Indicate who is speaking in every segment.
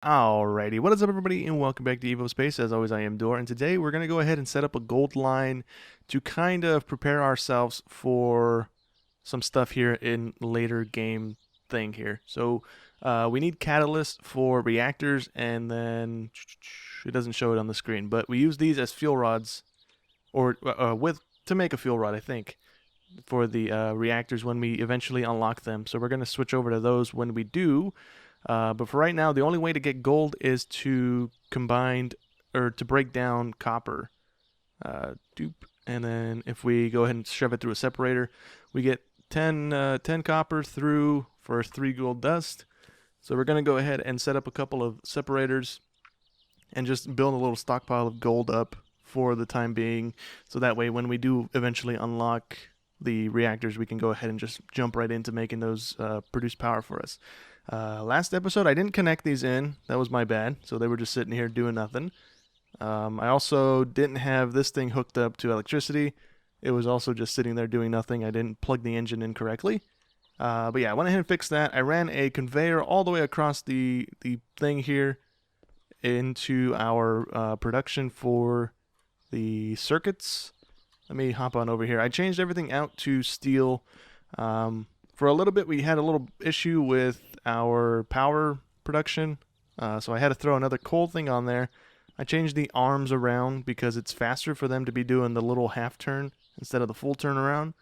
Speaker 1: Alrighty, what is up everybody and welcome back to Evospace. As always, I am Dor, and today we're going to go ahead and set up a gold line to kind of prepare ourselves for some stuff here in later game thing here. So we need catalyst for reactors, and then it doesn't show it on the screen, but we use these as fuel rods, or to make a fuel rod, I think, for the reactors when we eventually unlock them. So we're going to switch over to those when we do. But for right now, the only way to get gold is to combine or to break down copper. Dupe. And then if we go ahead and shove it through a separator, we get 10 copper through for 3 gold dust. So we're going to go ahead and set up a couple of separators and just build a little stockpile of gold up for the time being. So that way when we do eventually unlock the reactors, we can go ahead and just jump right into making those produce power for us. Last episode, I didn't connect these in. That was my bad. So they were just sitting here doing nothing. I also didn't have this thing hooked up to electricity. It was also just sitting there doing nothing. I didn't plug the engine in correctly. But yeah, I went ahead and fixed that. I ran a conveyor all the way across the thing here into our production for the circuits. Let me hop on over here. I changed everything out to steel. For a little bit, we had a little issue with our power production, so I had to throw another coal thing on there. I changed the arms around because it's faster for them to be doing the little half turn instead of the full turn around.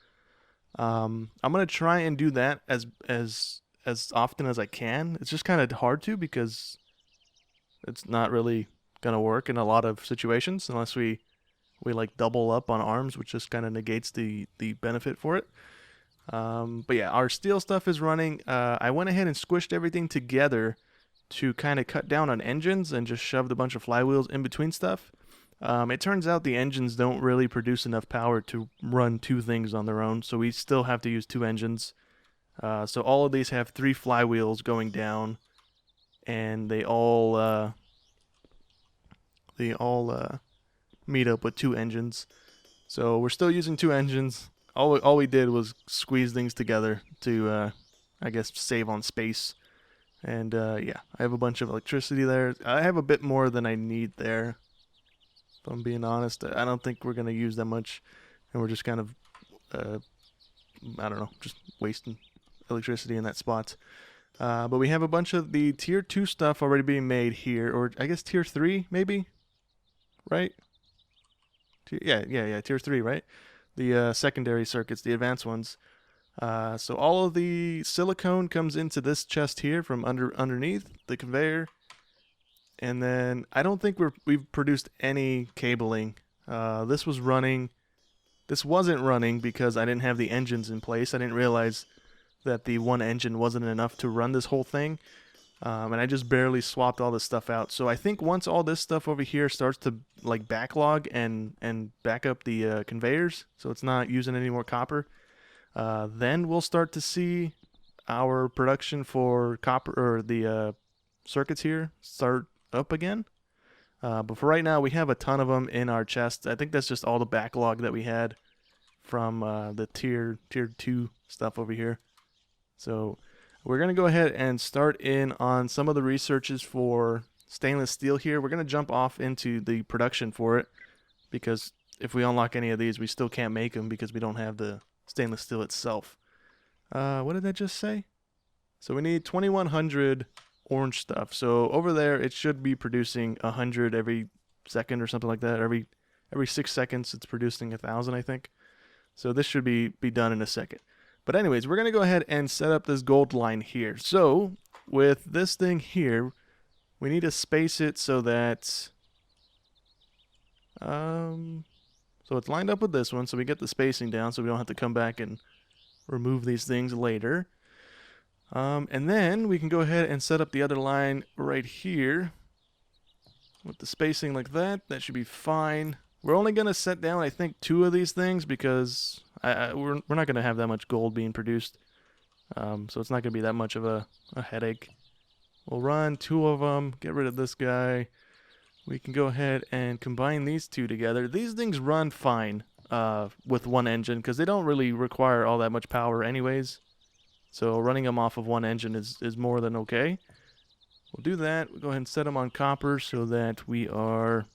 Speaker 1: I'm gonna try and do that as often as I can. It's just kind of hard to because it's not really gonna work in a lot of situations unless we like double up on arms, which just kind of negates the benefit for it. But yeah, our steel stuff is running. I went ahead and squished everything together to kind of cut down on engines and just shoved a bunch of flywheels in between stuff. It turns out the engines don't really produce enough power to run 2 things on their own, so we still have to use 2 engines. So all of these have 3 flywheels going down, and they all meet up with 2 engines. So we're still using 2 engines. All we did was squeeze things together to, I guess, save on space. And yeah, I have a bunch of electricity there. I have a bit more than I need there. If I'm being honest, I don't think we're gonna use that much, and we're just kind of, I don't know, just wasting electricity in that spot. But we have a bunch of the tier 2 stuff already being made here, or I guess tier 3 maybe, right? Yeah, tier 3, right? The secondary circuits, the advanced ones. So all of the silicone comes into this chest here from underneath the conveyor, and then I don't think we've produced any cabling. This wasn't running because I didn't have the engines in place. I didn't realize that the one engine wasn't enough to run this whole thing. And I just barely swapped all this stuff out. So I think once all this stuff over here starts to like backlog and back up the conveyors, so it's not using any more copper, then we'll start to see our production for copper or the circuits here start up again. But for right now, we have a ton of them in our chest. I think that's just all the backlog that we had from the tier 2 stuff over here. So we're going to go ahead and start in on some of the researches for stainless steel here. We're going to jump off into the production for it because if we unlock any of these, we still can't make them because we don't have the stainless steel itself. What did that just say? So we need 2100 orange stuff. So over there, it should be producing 100 every second or something like that. Every 6 seconds, it's producing 1,000, I think. So this should be done in a second. But anyways, we're going to go ahead and set up this gold line here. So with this thing here, we need to space it so that so it's lined up with this one, so we get the spacing down so we don't have to come back and remove these things later. And then we can go ahead and set up the other line right here with the spacing like that. That should be fine. We're only going to set down, I think, 2 of these things because we're not going to have that much gold being produced. So it's not going to be that much of a headache. We'll run 2 of them, get rid of this guy. We can go ahead and combine these 2 together. These things run fine with one engine because they don't really require all that much power anyways. So running them off of one engine is more than okay. we'll do that. We'll go ahead and set them on copper so that we are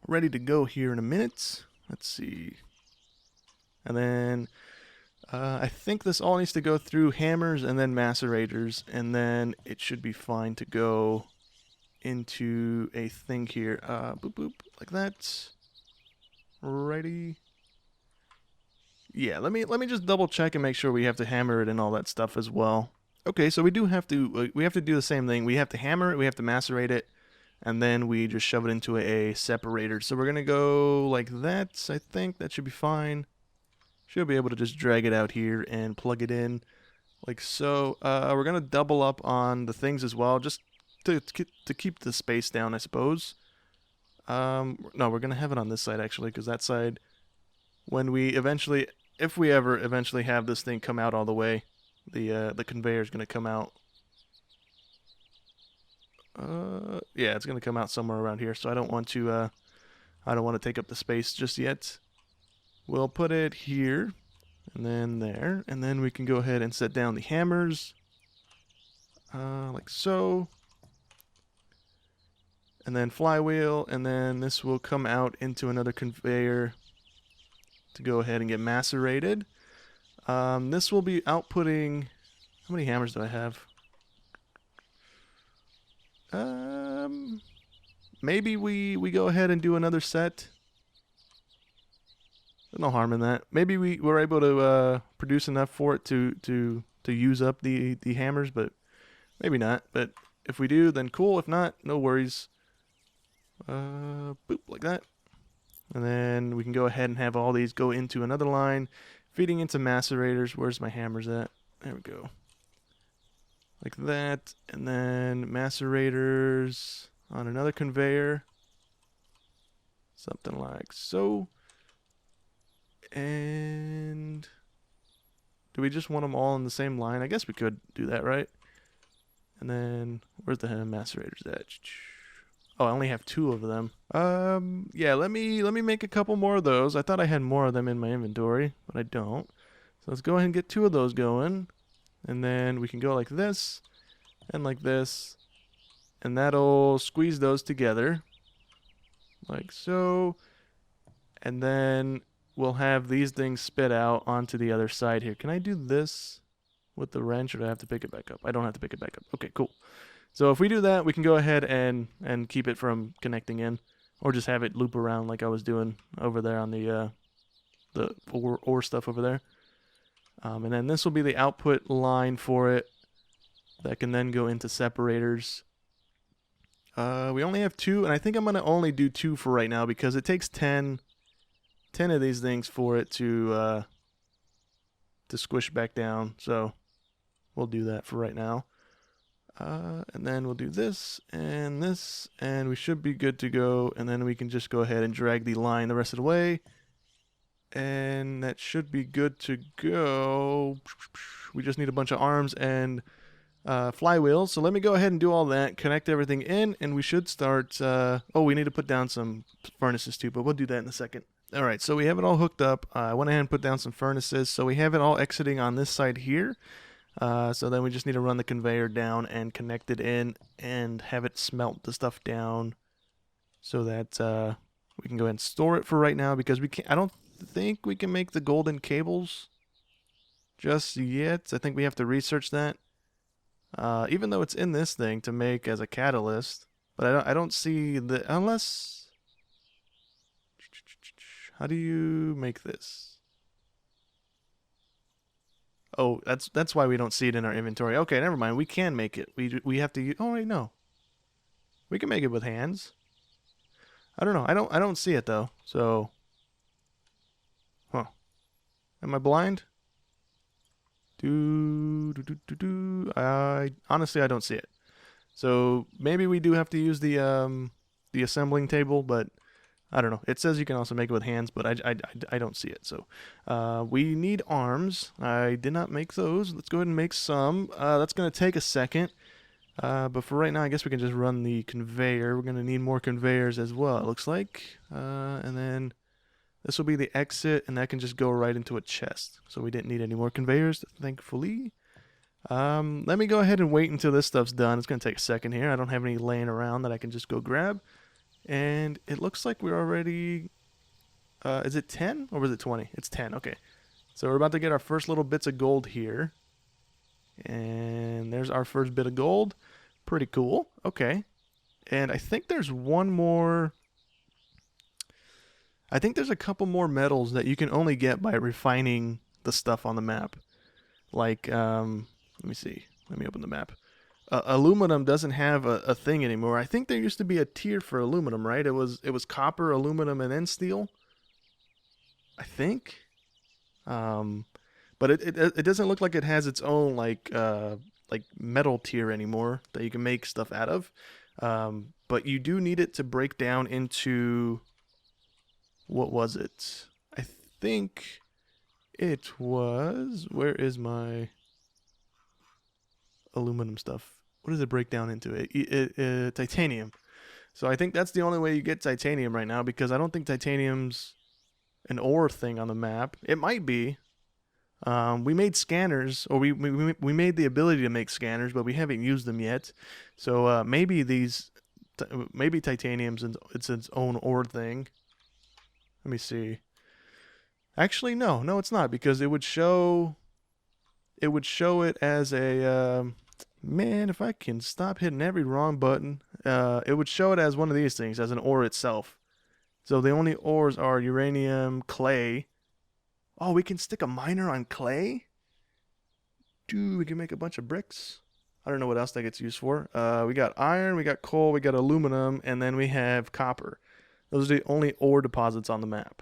Speaker 1: ready to go here in a minute. Let's see. And then I think this all needs to go through hammers and then macerators, and then it should be fine to go into a thing here. Boop boop, like that. Ready. Yeah, let me just double check and make sure we have to hammer it and all that stuff as well. Okay, so we have to do the same thing. We have to hammer it, we have to macerate it, and then we just shove it into a separator. So we're gonna go like that. I think that should be fine. Should be able to just drag it out here and plug it in like so. We're gonna double up on the things as well, just to keep the space down, I suppose. No, we're gonna have it on this side actually, because that side, when we eventually, if we ever eventually have this thing come out all the way, the conveyor is gonna come out. Yeah, it's gonna come out somewhere around here. So I don't want to take up the space just yet. We'll put it here, and then there, and then we can go ahead and set down the hammers, like so. And then flywheel, and then this will come out into another conveyor to go ahead and get macerated. This will be outputting. How many hammers do I have? Maybe we go ahead and do another set. There's no harm in that. Maybe we're able to produce enough for it to use up the hammers, but maybe not. But if we do, then cool. If not, no worries. Boop, like that. And then we can go ahead and have all these go into another line, feeding into macerators. Where's my hammers at? There we go. Like that. And then macerators on another conveyor. Something like so. And do we just want them all in the same line? I guess we could do that, right? And then where's the macerators at? Oh, I only have 2 of them. Yeah, let me make a couple more of those. I thought I had more of them in my inventory, but I don't. So let's go ahead and get 2 of those going. And then we can go like this and like this. And that'll squeeze those together. Like so. And then we'll have these things spit out onto the other side here. Can I do this with the wrench, or do I have to pick it back up? I don't have to pick it back up. Okay, cool. So if we do that, we can go ahead and keep it from connecting in, or just have it loop around like I was doing over there on the ore stuff over there. And then this will be the output line for it that can then go into separators. We only have 2, and I think I'm going to only do 2 for right now because it takes 10 of these things for it to squish back down. So we'll do that for right now. And then we'll do this, and we should be good to go. And then we can just go ahead and drag the line the rest of the way. And that should be good to go. We just need a bunch of arms and flywheels. So let me go ahead and do all that, connect everything in, and we should start. Oh, we need to put down some furnaces too, but we'll do that in a second. All right, so we have it all hooked up. I went ahead and put down some furnaces. So we have it all exiting on this side here. So then we just need to run the conveyor down and connect it in and have it smelt the stuff down so that we can go ahead and store it for right now, because I don't think we can make the golden cables just yet. I think we have to research that. Even though it's in this thing to make as a catalyst, but I don't see the, unless, how do you make this? Oh, that's why we don't see it in our inventory. Okay, never mind. We can make it. We have to use, oh wait, no. We can make it with hands. I don't know. I don't see it though. So, huh? Am I blind? I honestly I don't see it. So maybe we do have to use the assembling table, but I don't know. It says you can also make it with hands, but I don't see it. So we need arms. I did not make those. Let's go ahead and make some. That's going to take a second. But for right now, I guess we can just run the conveyor. We're going to need more conveyors as well, it looks like. And then this will be the exit, and that can just go right into a chest. So we didn't need any more conveyors, thankfully. Let me go ahead and wait until this stuff's done. It's going to take a second here. I don't have any laying around that I can just go grab. And it looks like we're already... is it 10 or was it 20? It's 10, okay. So we're about to get our first little bits of gold here. And there's our first bit of gold. Pretty cool. Okay. And I think there's one more... I think there's a couple more metals that you can only get by refining the stuff on the map. Like, let me see. Let me open the map. Aluminum doesn't have a thing anymore. I think there used to be a tier for aluminum, right? It was copper, aluminum, and then steel. I think. But it doesn't look like it has its own like metal tier anymore that you can make stuff out of. But you do need it to break down into... What was it? I think it was... Where is my aluminum stuff? What does it break down into? Titanium. So I think that's the only way you get titanium right now, because I don't think titanium's an ore thing on the map. It might be. We made scanners, or we made the ability to make scanners, but we haven't used them yet. So maybe maybe titanium's it's its own ore thing. Let me see. Actually, no, it's not, because it would show it as a man. If I can stop hitting every wrong button, it would show it as one of these things, as an ore itself. So the only ores are uranium, clay. Oh, we can stick a miner on clay? Dude, we can make a bunch of bricks. I don't know what else that gets used for. We got iron, we got coal, we got aluminum, and then we have copper. Those are the only ore deposits on the map.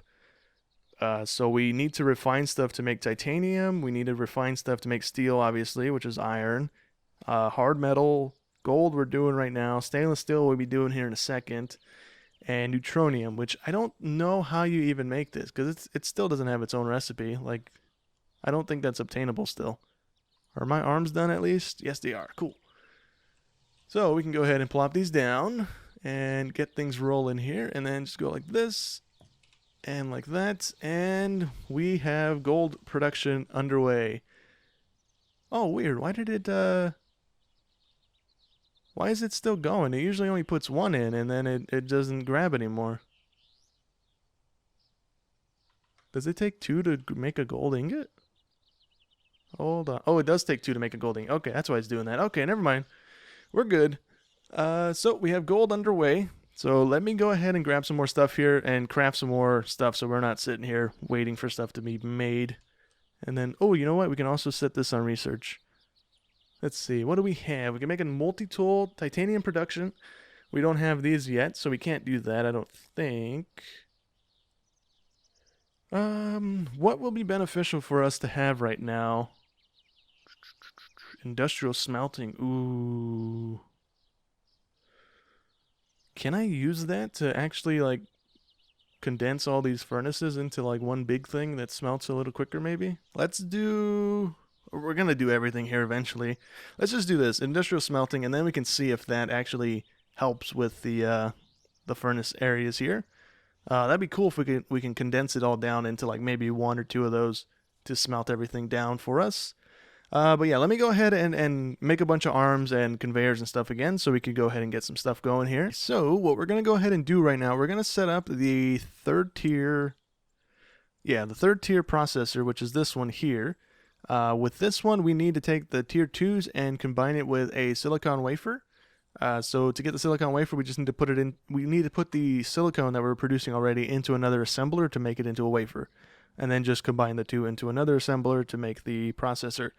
Speaker 1: So we need to refine stuff to make titanium. We need to refine stuff to make steel, obviously, which is iron. Hard metal, gold we're doing right now. Stainless steel we'll be doing here in a second. And neutronium, which I don't know how you even make this, because it still doesn't have its own recipe. Like, I don't think that's obtainable still. Are my arms done at least? Yes, they are. Cool. So we can go ahead and plop these down and get things rolling here, and then just go like this and like that, and we have gold production underway. Oh, weird. Why is it still going? It usually only puts one in, and then it doesn't grab anymore. Does it take 2 to make a gold ingot? Hold on. Oh, it does take 2 to make a gold ingot. Okay, that's why it's doing that. Okay, never mind. We're good. So we have gold underway. So let me go ahead and grab some more stuff here and craft some more stuff, so we're not sitting here waiting for stuff to be made. And then, oh, you know what? We can also set this on research. Let's see. What do we have? We can make a multi-tool titanium production. We don't have these yet, so we can't do that, I don't think. What will be beneficial for us to have right now? Industrial smelting. Ooh. Can I use that to actually, like, condense all these furnaces into, like, one big thing that smelts a little quicker, maybe? Let's do... We're going to do everything here eventually. Let's just do this, industrial smelting, and then we can see if that actually helps with the furnace areas here. That'd be cool if we can condense it all down into, like, maybe 1 or 2 of those to smelt everything down for us. But yeah, let me go ahead and make a bunch of arms and conveyors and stuff again, so we can go ahead and get some stuff going here. So what we're going to go ahead and do right now, we're going to set up the third tier processor, which is this one here. With this one, we need to take the tier 2s and combine it with a silicon wafer. So to get the silicon wafer, we just need to put it in. We need to put the silicon that we're producing already into another assembler to make it into a wafer, and then just combine the two into another assembler to make the processor.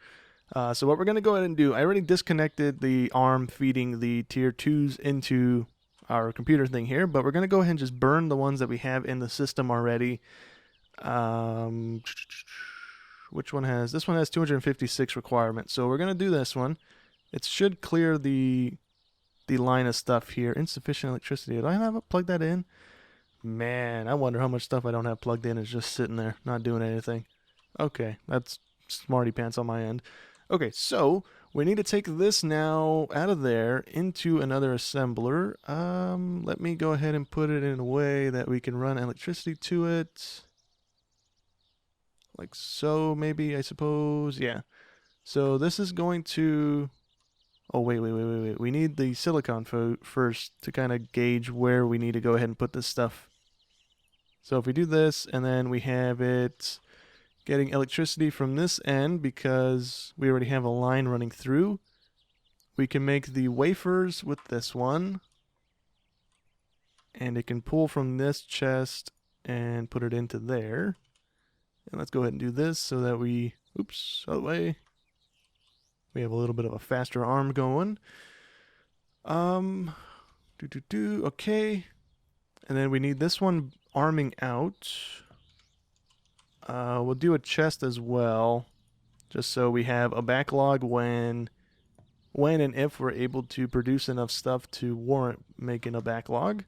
Speaker 1: So what we're going to go ahead and do, I already disconnected the arm feeding the tier 2s into our computer thing here, but we're going to go ahead and just burn the ones that we have in the system already. Which one has, this one has 256 requirements, so we're going to do this one. It should clear the line of stuff here. Insufficient electricity. Do I have to plug that in? Man, I wonder how much stuff I don't have plugged in is just sitting there, not doing anything. Okay, that's smarty pants on my end. Okay, so we need to take this now out of there into another assembler. Let me go ahead and put it in a way that we can run electricity to it. Like so, maybe, I suppose. Yeah. So this is going to... Oh, wait. We need the silicon first to kind of gauge where we need to go ahead and put this stuff. So if we do this, and then we have it getting electricity from this end because we already have a line running through, we can make the wafers with this one. And it can pull from this chest and put it into there. And let's go ahead and do this so that we... Oops, other way. We have a little bit of a faster arm going. Okay. And then we need this one arming out. We'll do a chest as well, just so we have a backlog when and if we're able to produce enough stuff to warrant making a backlog.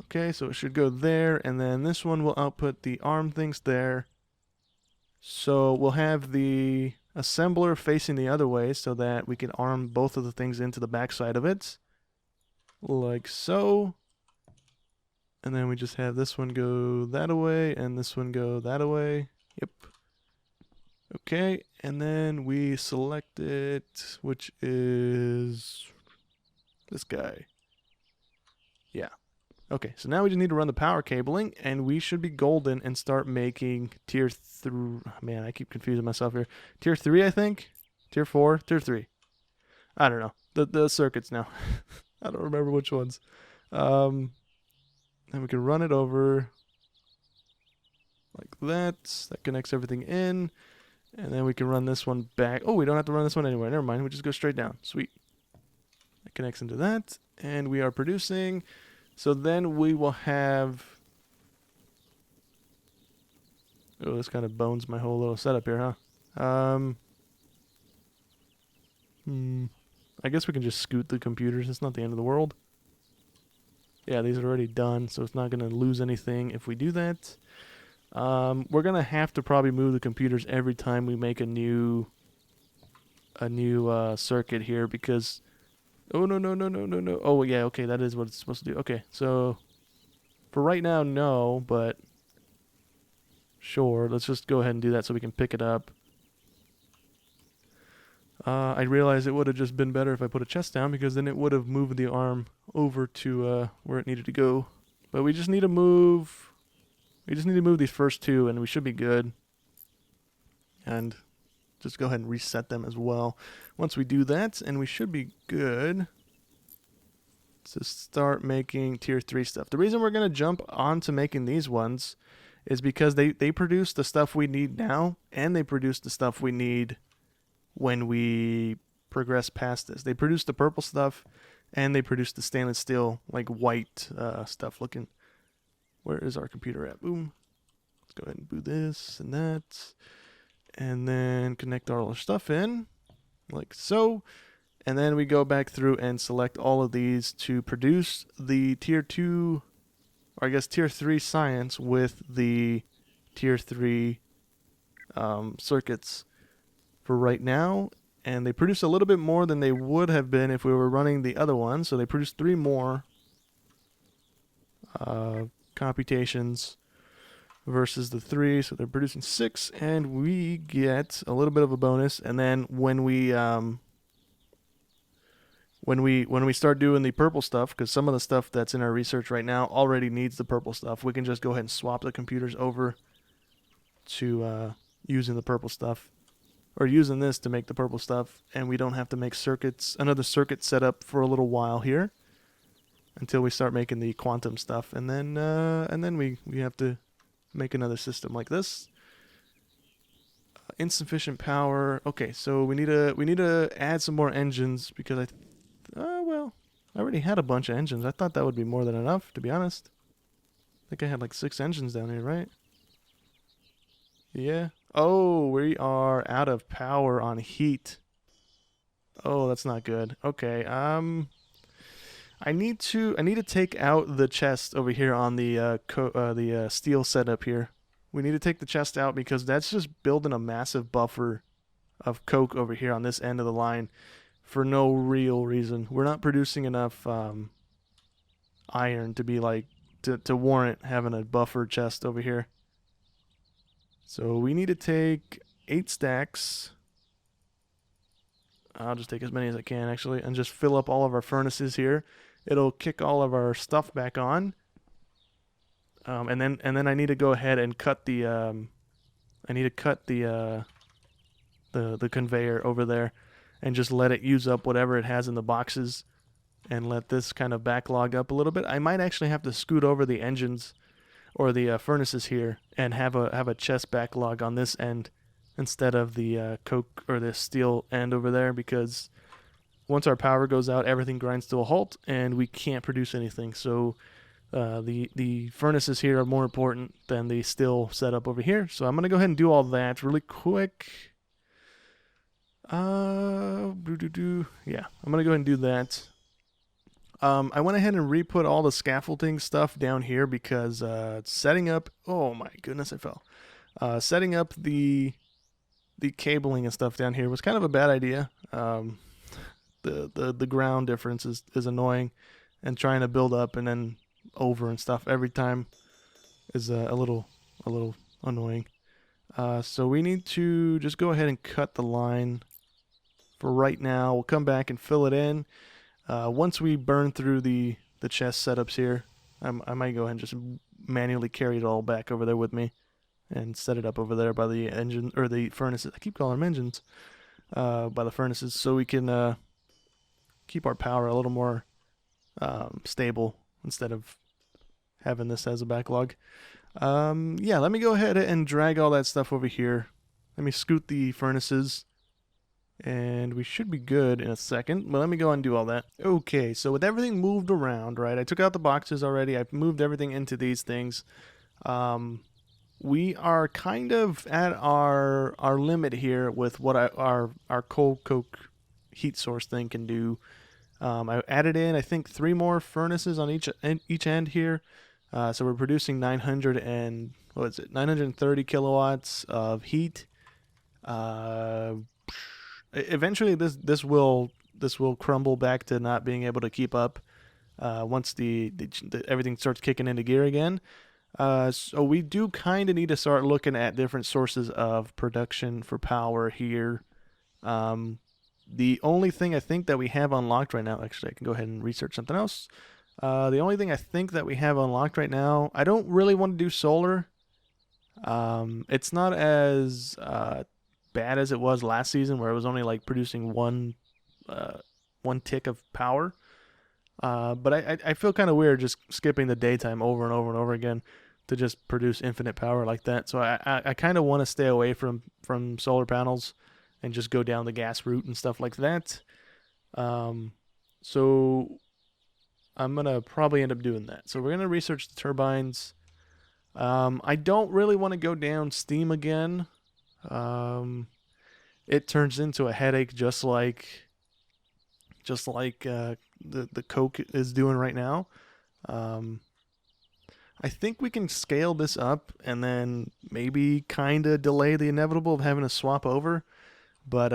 Speaker 1: Okay, so it should go there, and then this one will output the arm things there. So we'll have the assembler facing the other way so that we can arm both of the things into the backside of it. Like so. And then we just have this one go that away and this one go that away. Yep. Okay, and then we select it, which is this guy. Yeah. Okay, so now we just need to run the power cabling, and we should be golden and start making tier 3. Man, I keep confusing myself here. Tier 3, I think? Tier 4? Tier 3. I don't know. The circuits now. I don't remember which ones. And we can run it over like that. That connects everything in. And then we can run this one back. Oh, we don't have to run this one anywhere. Never mind. We just go straight down. Sweet. That connects into that. And we are producing... So then we will have... Oh, this kind of bones my whole little setup here, huh? I guess we can just scoot the computers. It's not the end of the world. Yeah, these are already done, so it's not going to lose anything if we do that. We're going to have to probably move the computers every time we make a new circuit here because... Oh, no. Oh, yeah, okay, that is what it's supposed to do. Okay, so for right now, no, but sure, let's just go ahead and do that so we can pick it up. I realized it would have just been better if I put a chest down because then it would have moved the arm over to where it needed to go. But we just need to move... We just need to move these first two and we should be good. And... just go ahead and reset them as well. Once we do that, and we should be good to start making tier 3 stuff. The reason we're going to jump on to making these ones is because they produce the stuff we need now, and they produce the stuff we need when we progress past this. They produce the purple stuff, and they produce the stainless steel, like white stuff looking. Where is our computer at? Boom. Let's go ahead and boot this and that. And then connect all our stuff in, like so. And then we go back through and select all of these to produce the tier 2, or I guess tier 3 science with the tier 3 circuits for right now. And they produce a little bit more than they would have been if we were running the other one. So they produce 3 more computations versus the 3, so they're producing 6, and we get a little bit of a bonus. And then when we start doing the purple stuff, because some of the stuff that's in our research right now already needs the purple stuff, we can just go ahead and swap the computers over to using the purple stuff, or using this to make the purple stuff, and we don't have to make another circuit setup for a little while here until we start making the quantum stuff, and then we have to make another system like this. Insufficient power. Okay, so we need to add some more engines because I already had a bunch of engines. I thought that would be more than enough, to be honest. I think I had like 6 engines down here, right? Yeah. Oh, we are out of power on heat. Oh, that's not good. Okay. I need to take out the chest over here on the steel setup here. We need to take the chest out because that's just building a massive buffer of coke over here on this end of the line for no real reason. We're not producing enough iron to be like to warrant having a buffer chest over here. So we need to take 8 stacks I'll just take as many as I can actually, and just fill up all of our furnaces here. It'll kick all of our stuff back on, and then I need to go ahead and cut the the conveyor over there, and just let it use up whatever it has in the boxes, and let this kind of backlog up a little bit. I might actually have to scoot over the engines or the furnaces here and have a chest backlog on this end instead of the coke or the steel end over there, because once our power goes out, everything grinds to a halt and we can't produce anything. So the furnaces here are more important than the steel setup over here. So I'm gonna go ahead and do all that really quick. Yeah, I'm gonna go ahead and do that. I went ahead and re-put all the scaffolding stuff down here because setting up. Oh my goodness, I fell. Setting up the cabling and stuff down here was kind of a bad idea. The ground difference is annoying, and trying to build up and then over and stuff every time is a little annoying. So we need to just go ahead and cut the line for right now. We'll come back and fill it in. Once we burn through the chest setups here, I might go ahead and just manually carry it all back over there with me and set it up over there by the engine or the furnaces. I keep calling them engines. By the furnaces, so we can keep our power a little more stable instead of having this as a backlog. Yeah, let me go ahead and drag all that stuff over here. Let me scoot the furnaces, and we should be good in a second. But let me go and do all that. Okay, so with everything moved around, right? I took out the boxes already. I've moved everything into these things. We are kind of at our limit here with what our coal coke heat source thing can do. I added in, I think, 3 more furnaces on each end here. So we're producing 930 kilowatts of heat. Eventually, this will crumble back to not being able to keep up once the everything starts kicking into gear again. So we do kind of need to start looking at different sources of production for power here. The only thing I think that we have unlocked right now, actually I can go ahead and research something else. The only thing I think that we have unlocked right now, I don't really want to do solar. It's not as bad as it was last season, where it was only like producing one tick of power. But I feel kind of weird just skipping the daytime over and over and over again to just produce infinite power like that. So I kind of want to stay away from solar panels and just go down the gas route and stuff like that. So I'm going to probably end up doing that. So we're going to research the turbines. I don't really want to go down steam again. It turns into a headache just like the coke is doing right now. I think we can scale this up and then maybe kind of delay the inevitable of having to swap over. But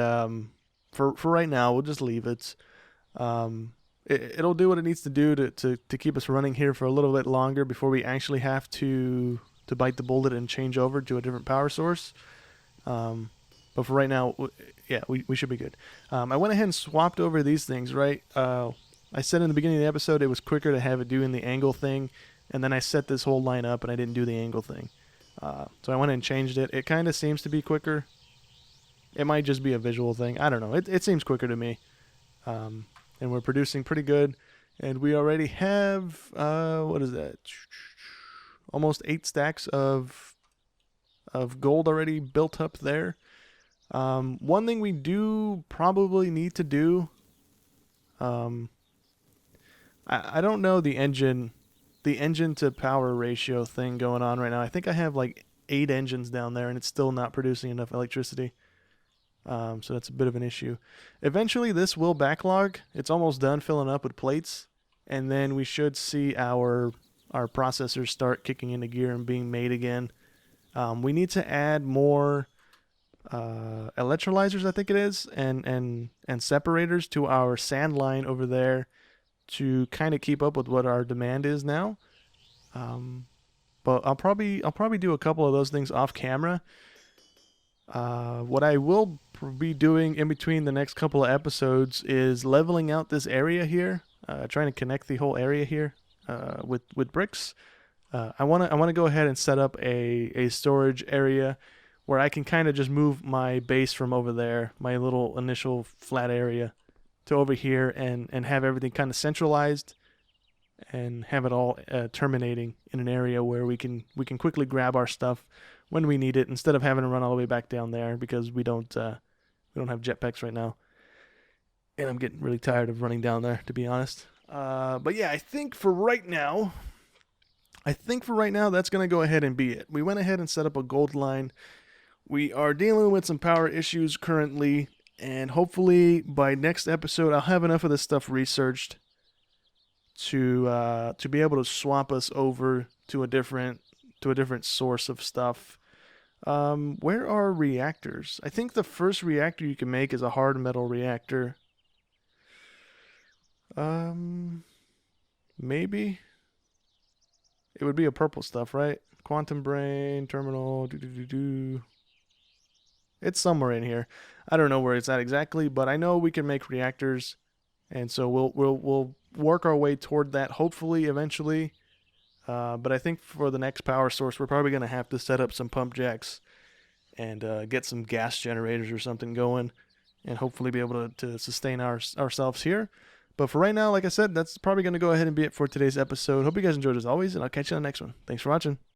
Speaker 1: for right now, we'll just leave it. It'll do what it needs to do to keep us running here for a little bit longer before we actually have to bite the bullet and change over to a different power source. But for right now, yeah, we should be good. I went ahead and swapped over these things, right? I said in the beginning of the episode it was quicker to have it doing the angle thing, and then I set this whole line up and I didn't do the angle thing. So I went and changed it. It kind of seems to be quicker. It might just be a visual thing. I don't know. It seems quicker to me. And we're producing pretty good. And we already have, what is that? Almost 8 stacks of gold already built up there. One thing we do probably need to do, I don't know the engine to power ratio thing going on right now. I think I have like 8 engines down there and it's still not producing enough electricity. So that's a bit of an issue. Eventually this will backlog. It's almost done filling up with plates, and then we should see our processors start kicking into gear and being made again. We need to add more electrolyzers, I think it is, and separators to our sand line over there to kind of keep up with what our demand is now. But I'll probably do a couple of those things off camera. What I will be doing in between the next couple of episodes is leveling out this area here, trying to connect the whole area here with bricks. I wanna go ahead and set up a storage area where I can kind of just move my base from over there, my little initial flat area, to over here and have everything kind of centralized and have it all terminating in an area where we can quickly grab our stuff when we need it instead of having to run all the way back down there because we don't have jetpacks right now, and I'm getting really tired of running down there to be honest. But yeah, I think for right now that's gonna go ahead and be it. We went ahead and set up a gold line. We are dealing with some power issues currently, and hopefully by next episode I'll have enough of this stuff researched to be able to swap us over to a different source of stuff. Where are reactors? I think the first reactor you can make is a hard metal reactor. Um, Maybe it would be a purple stuff, right? Quantum brain terminal. It's somewhere in here. I don't know where it's at exactly, but I know we can make reactors, and so we'll work our way toward that. Hopefully, eventually. But I think for the next power source, we're probably going to have to set up some pump jacks and get some gas generators or something going, and hopefully be able to sustain ourselves here. But for right now, like I said, that's probably going to go ahead and be it for today's episode. Hope you guys enjoyed as always, and I'll catch you on the next one. Thanks for watching.